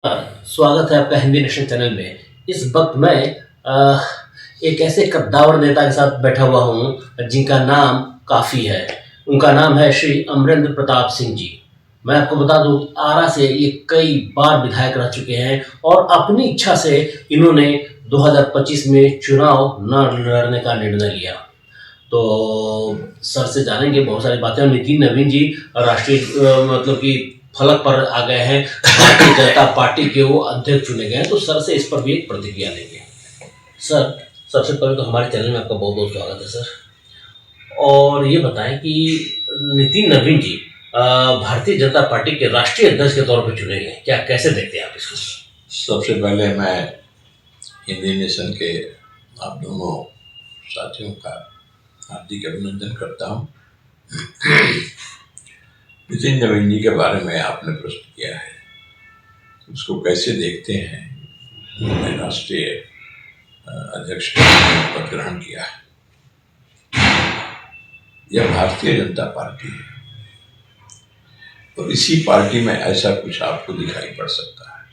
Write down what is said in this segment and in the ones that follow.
स्वागत है आपका हिंदी नेशन चैनल में। इस वक्त मैं अ, एक ऐसे कद्दावर नेता के साथ बैठा हुआ हूँ जिनका नाम काफ़ी है। उनका नाम है श्री अमरेंद्र प्रताप सिंह जी। मैं आपको बता दूँ, आरा से ये कई बार विधायक रह चुके हैं और अपनी इच्छा से इन्होंने 2025 में चुनाव न लड़ने का निर्णय लिया। तो सर से जानेंगे बहुत सारी बातें। नितिन नवीन जी राष्ट्रीय मतलब कि फलक पर आ गए हैं, भारतीय जनता पार्टी के वो अध्यक्ष चुने गए हैं, तो सर से इस पर भी एक प्रतिक्रिया लेंगे। सर, सबसे पहले तो हमारे चैनल में आपका बहुत बहुत स्वागत है सर। और ये बताएं कि नितिन नवीन जी भारतीय जनता पार्टी के राष्ट्रीय अध्यक्ष के तौर पर चुने गए, क्या कैसे देखते हैं आप इसको? सबसे पहले मैं हिंदी नेशन के आप दोनों साथियों का हार्दिक अभिनंदन करता हूँ। नितिन नवीन जी के बारे में आपने प्रश्न किया है, उसको कैसे देखते हैं। उन्होंने राष्ट्रीय अध्यक्ष का पद ग्रहण किया है। यह भारतीय जनता पार्टी है और इसी पार्टी में ऐसा कुछ आपको दिखाई पड़ सकता है।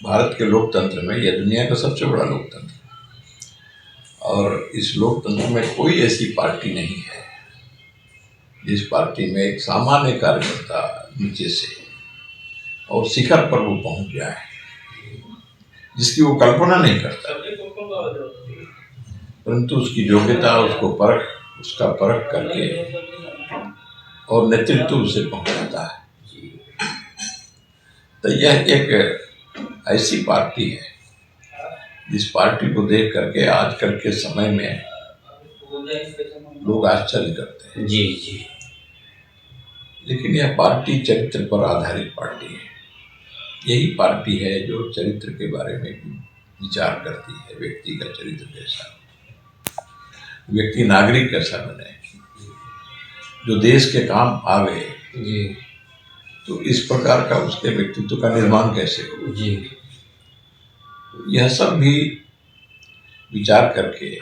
भारत के लोकतंत्र में यह दुनिया का सबसे बड़ा लोकतंत्र है और इस लोकतंत्र में कोई ऐसी पार्टी नहीं है जिस पार्टी में एक सामान्य कार्यकर्ता नीचे से और शिखर पर वो पहुंच जाए, जिसकी वो कल्पना नहीं करता, परंतु उसकी योग्यता, उसका परख करके और नेतृत्व उसे पहुंचाता है। तो यह एक ऐसी पार्टी है जिस पार्टी को देख करके आजकल के समय में लोग आश्चर्य करते हैं। जी जी। लेकिन यह पार्टी चरित्र पर आधारित पार्टी है। यही पार्टी है जो चरित्र के बारे में भी विचार करती है। व्यक्ति का चरित्र कैसा, व्यक्ति नागरिक कैसा बने, जो देश के काम आवे जी। तो इस प्रकार का उसके व्यक्तित्व का निर्माण कैसे हो जी। यह सब भी विचार करके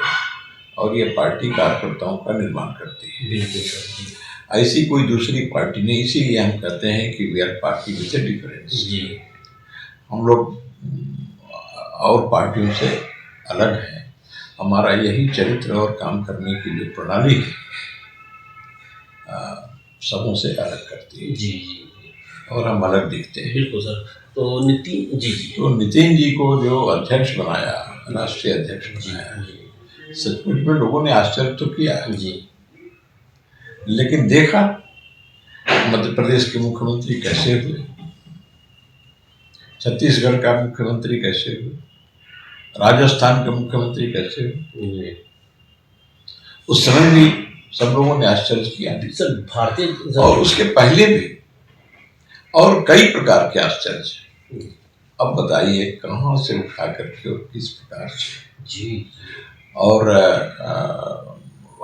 और यह पार्टी कार्यकर्ताओं का निर्माण करती है। बिल्कुल सर। ऐसी कोई दूसरी पार्टी नहीं, इसीलिए हम कहते हैं कि we are party with a difference. जी। हम लोग और पार्टियों से अलग हैं। हमारा यही चरित्र और काम करने की जो प्रणाली है सबों से अलग करती है। जी जी। और हम अलग दिखते हैं। बिल्कुल सर। तो नितिन जी को जो अध्यक्ष बनाया, राष्ट्रीय अध्यक्ष बनाया, सचमुच में लोगों ने आश्चर्य तो किया जी। लेकिन देखा मध्य प्रदेश के मुख्यमंत्री कैसे हुए, छत्तीसगढ़ का मुख्यमंत्री कैसे हुए, राजस्थान के मुख्यमंत्री कैसे हुए, उस समय भी सब लोगों ने आश्चर्य किया सर। भारतीय और उसके पहले भी और कई प्रकार के आश्चर्य। अब बताइए कहाँ से उठा करके और किस प्रकार से। जी। और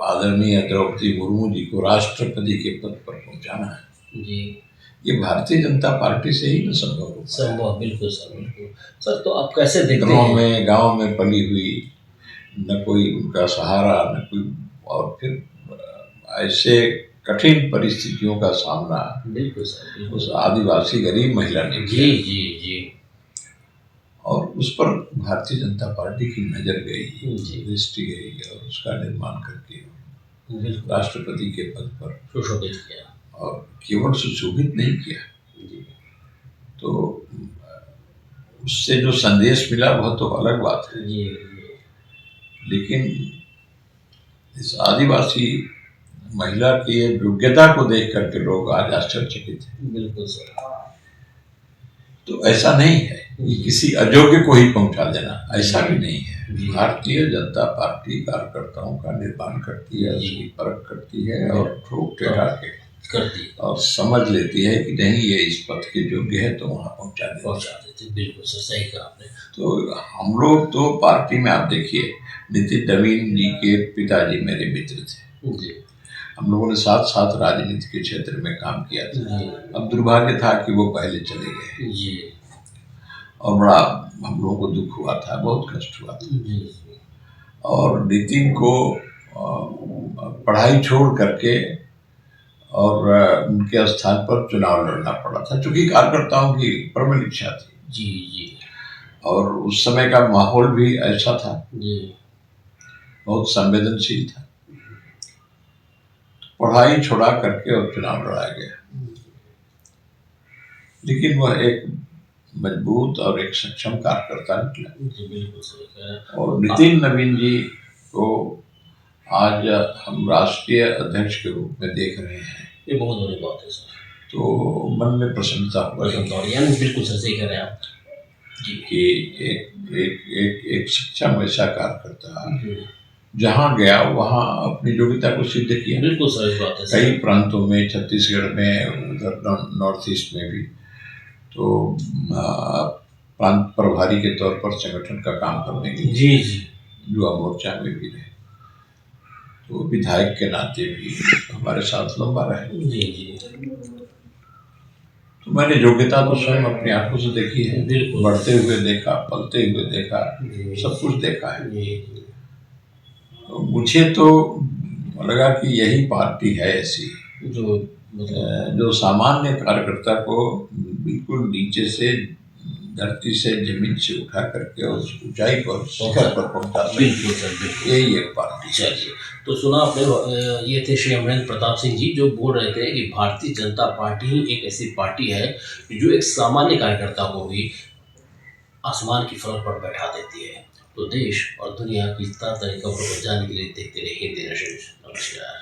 आदरणीय द्रौपदी मुर्मू जी को राष्ट्रपति के पद पर पहुंचाना है। जी। ये भारतीय जनता पार्टी से ही न संभव हो। संभव, बिल्कुल सर, बिल्कुल सर। तो आप कैसे देखते हैं? गांव में पली हुई, न कोई उनका सहारा, न कोई, और फिर ऐसे कठिन परिस्थितियों का सामना बिल्कुल सर, बिल्कुल। उस आदिवासी गरीब महिला ने किया। जी जी जी। और उस पर भारतीय जनता पार्टी की नजर गई, दृष्टि गई और उसका निर्माण करके राष्ट्रपति के पद पर सुशोभित किया। और केवल सुशोभित नहीं किया, तो उससे जो संदेश मिला वह तो अलग बात है। लेकिन इस आदिवासी महिला की योग्यता को देख करके लोग आज आश्चर्यचकित हैं। बिल्कुल सर। तो ऐसा नहीं है कि किसी अयोग्य को ही पहुंचा देना, ऐसा भी नहीं है। भारतीय जनता पार्टी कार्यकर्ताओं का निर्माण करती है, उसकी परख करती है और ठोक टेढ़ा के करती है और समझ लेती है कि नहीं ये इस पद के योग्य है तो वहाँ पहुंचा देते। बिल्कुल सर, सही कहा आपने। तो हम लोग तो पार्टी में, आप देखिए नितिन नवीन जी के पिताजी मेरे मित्र थे। हम लोगों ने साथ साथ राजनीति के क्षेत्र में काम किया था। अब दुर्भाग्य था कि वो पहले चले गए और बड़ा हम लोगों को दुख हुआ था, बहुत कष्ट हुआ था। और नितिन को पढ़ाई छोड़ करके और उनके स्थान पर चुनाव लड़ना पड़ा था, क्योंकि कार्यकर्ताओं की प्रबल इच्छा थी। जी जी और उस समय का माहौल भी ऐसा था, जी। बहुत संवेदनशील था। पढ़ाई छोड़ा करके और चुनाव लड़ा गया, लेकिन वह एक मजबूत और एक सक्षम कार्यकर्ता निकला। जी बिल्कुल सही कह रहे हैं। और नितिन नवीन जी को आज हम राष्ट्रीय अध्यक्ष के रूप में देख रहे हैं, ये बहुत बड़ी बात है सर। तो मन में प्रसन्नता हो रही पसंद और यानी बिल्कुल सर सही कह रहे हैं आप जी। कि एक एक एक एक सक्षम ऐसा कार्यकर्ता जी जहाँ गया वहाँ अपनी योग्यता को सिद्ध किया। बिल्कुल सही बात है कई सर। प्रांतों में, छत्तीसगढ़ में, उधर नॉर्थ ईस्ट में भी, तो प्रांत प्रभारी के तौर पर संगठन का काम करने के लिए जी जी युवा मोर्चा में भी रहे, तो विधायक के नाते भी हमारे साथ लंबा रहे। जी जी तो मैंने योग्यता तो स्वयं अपनी आंखों से देखी है, बिल्कुल। बढ़ते हुए देखा, पलते हुए देखा, जी सब कुछ देखा है। जी जी तो मुझे तो लगा कि यही पार्टी है ऐसी जो मतलब जो सामान्य कार्यकर्ता को बिल्कुल नीचे से, धरती से, जमीन से उठा करके और ऊंचाई पर, शिखर पर पहुंचा सकती बिल्कुल सर बिल्कुल। है। यही एक पार्टी है। चलिए, तो सुना आपने ये थे श्री अमरेंद्र प्रताप सिंह जी, जो बोल रहे थे कि भारतीय जनता पार्टी ही एक ऐसी पार्टी है जो एक सामान्य कार्यकर्ता को भी आसमान की फलक पर बैठा देती है। तो देश और दुनिया की ताज़ा खबरों को जानने के लिए देखते रहिए हिंदी नेशन। नमस्कार।